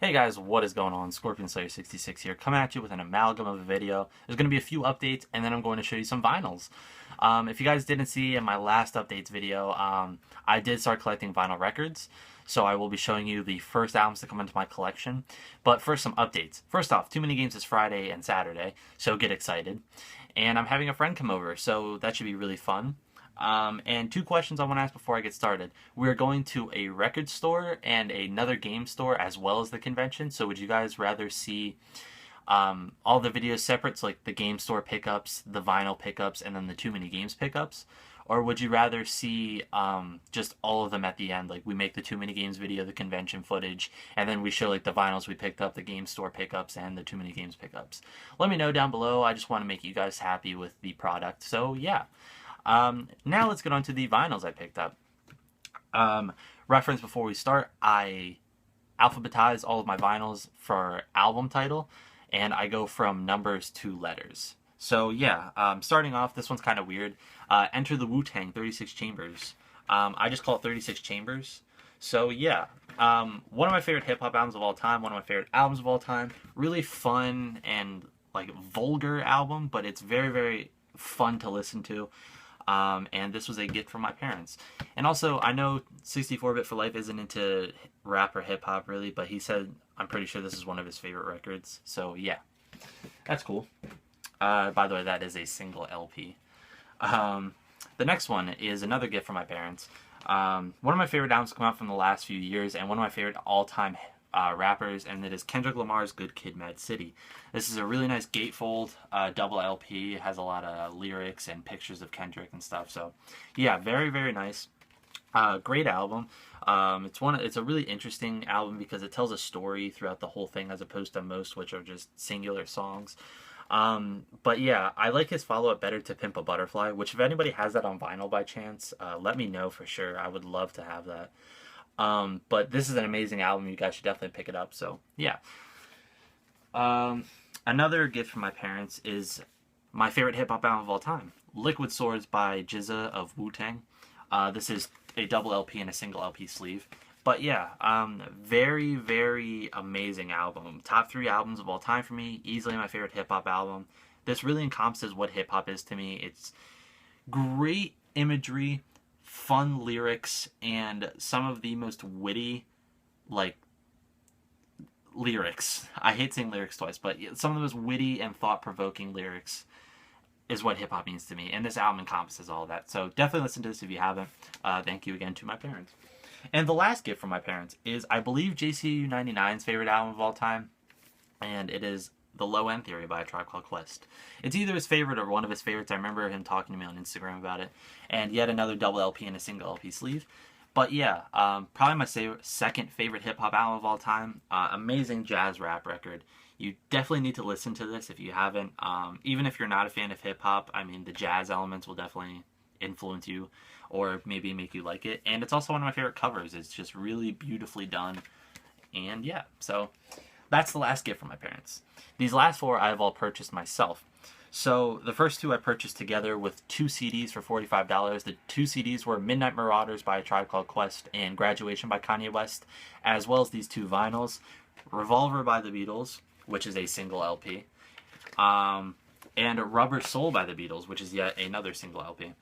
Hey guys, what is going on? Scorpion Slayer 66 here, coming at you with an amalgam of a video. There's going to be a few updates, and then I'm going to show you some vinyls. If you guys didn't see in my last updates video, I did start collecting vinyl records, so I will be showing you the first albums to come into my collection. But first, some updates. First off, Too Many Games is Friday and Saturday, so get excited. And I'm having a friend come over, so that should be really fun. And two questions I want to ask before I get started. We're going to a record store and another game store as well as the convention. So would you guys rather see all the videos separate, so like the game store pickups, the vinyl pickups, and then the Too Many Games pickups? Or would you rather see just all of them at the end? Like we make the Too Many Games video, the convention footage, and then we show like the vinyls we picked up, the game store pickups, and the Too Many Games pickups. Let me know down below. I just want to make you guys happy with the product. So yeah. Now let's get on to the vinyls I picked up. Reference before we start, I alphabetize all of my vinyls for album title, and I go from numbers to letters. So yeah, starting off, this one's kind of weird. Enter the Tang 36 Chambers. I just call it 36 Chambers. So yeah, one of my favorite hip-hop albums of all time, one of my favorite albums of all time. Really fun and like vulgar album, but it's very, very fun to listen to. And this was a gift from my parents. And also, I know 64-Bit for Life isn't into rap or hip-hop really, but he said, I'm pretty sure this is one of his favorite records. So yeah, that's cool. By the way, that is a single LP. The next one is another gift from my parents. One of my favorite albums come out from the last few years, and one of my favorite all-time rappers, and it is Kendrick Lamar's Good Kid, Mad City. This is a really nice gatefold double LP. It has a lot of lyrics and pictures of Kendrick and stuff. So yeah, very, very nice. Great album. It's a really interesting album because it tells a story throughout the whole thing as opposed to most, which are just singular songs. But yeah, I like his follow-up better, To Pimp a Butterfly, which if anybody has that on vinyl by chance, let me know for sure. I would love to have that. But this is an amazing album. You guys should definitely pick it up. So yeah. Another gift from my parents is my favorite hip-hop album of all time, Liquid Swords by GZA of Wu-Tang. This is a double LP and a single LP sleeve. But yeah, very, very amazing album. Top 3 albums of all time for me. Easily my favorite hip-hop album. This really encompasses what hip-hop is to me. It's great imagery, fun lyrics, and some of the most witty, like, lyrics. I hate saying lyrics twice, but some of the most witty and thought-provoking lyrics is what hip-hop means to me, and this album encompasses all of that. So definitely listen to this if you haven't. Thank you again to my parents. And the last gift from my parents is, I believe, JCU 99's favorite album of all time, and it is The Low End Theory by A Tribe Called Quest. It's either his favorite or one of his favorites. I remember him talking to me on Instagram about it. And yet another double LP and a single LP sleeve. But yeah, probably my second favorite hip-hop album of all time. Amazing jazz rap record. You definitely need to listen to this if you haven't. Even if you're not a fan of hip-hop, I mean, the jazz elements will definitely influence you or maybe make you like it. And it's also one of my favorite covers. It's just really beautifully done. And yeah, so that's the last gift from my parents. These last 4 I have all purchased myself. So the first 2 I purchased together with 2 CDs for $45. The 2 CDs were Midnight Marauders by A Tribe Called Quest and Graduation by Kanye West, as well as these 2 vinyls, Revolver by the Beatles, which is a single LP, and Rubber Soul by the Beatles, which is yet another single LP.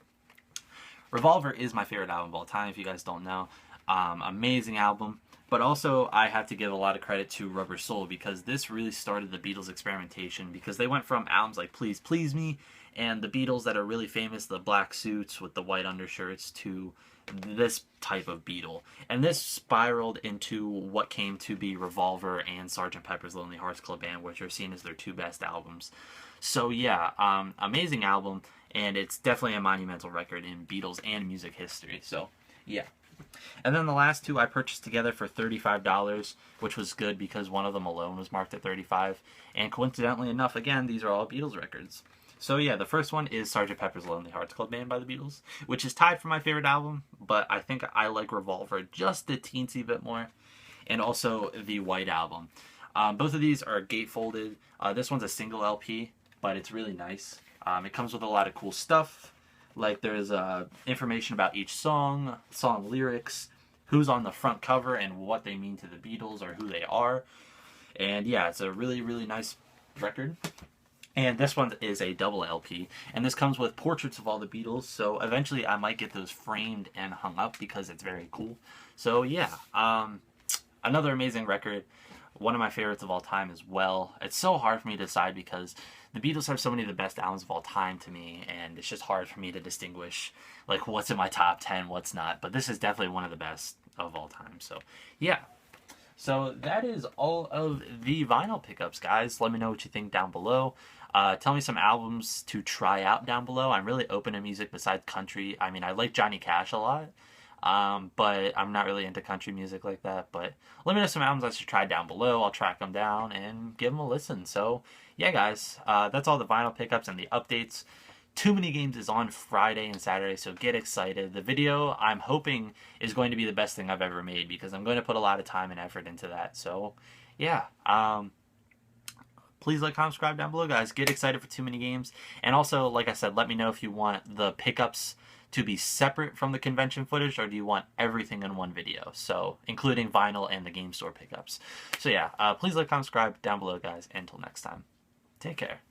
Revolver is my favorite album of all time, if you guys don't know. Amazing album. But also, I have to give a lot of credit to Rubber Soul because this really started the Beatles experimentation, because they went from albums like Please Please Me and the Beatles that are really famous, the black suits with the white undershirts, to this type of Beatle. And this spiraled into what came to be Revolver and Sgt. Pepper's Lonely Hearts Club Band, which are seen as their 2 best albums. So yeah, amazing album, and it's definitely a monumental record in Beatles and music history. So yeah. And then the last 2 I purchased together for $35, which was good because one of them alone was marked at $35. And coincidentally enough, again, these are all Beatles records. So yeah, the first one is Sgt. Pepper's Lonely Hearts Club Band by the Beatles, which is tied for my favorite album, but I think I like Revolver just a teensy bit more. And also the White Album. Both of these are gatefolded. This one's a single LP, but it's really nice. It comes with a lot of cool stuff. Like there's information about each song, song lyrics, who's on the front cover and what they mean to the Beatles or who they are. And yeah, it's a really, really nice record. And this one is a double LP, and this comes with portraits of all the Beatles. So eventually, I might get those framed and hung up because it's very cool. So yeah, another amazing record, one of my favorites of all time as well. It's so hard for me to decide because the Beatles have so many of the best albums of all time to me, and it's just hard for me to distinguish like what's in my top 10, what's not. But this is definitely one of the best of all time. So yeah. So that is all of the vinyl pickups, guys. Let me know what you think down below. Tell me some albums to try out down below. I'm really open to music besides country. I mean, I like Johnny Cash a lot, but I'm not really into country music like that. But let me know some albums I should try down below. I'll track them down and give them a listen. So, yeah, guys, that's all the vinyl pickups and the updates. Too Many Games is on Friday and Saturday, so get excited. The video, I'm hoping, is going to be the best thing I've ever made because I'm going to put a lot of time and effort into that. So, yeah. Please like, comment, subscribe down below, guys. Get excited for Too Many Games. And also, like I said, let me know if you want the pickups to be separate from the convention footage, or do you want everything in one video? So, including vinyl and the game store pickups. So yeah, please like, comment, subscribe down below, guys. Until next time, take care.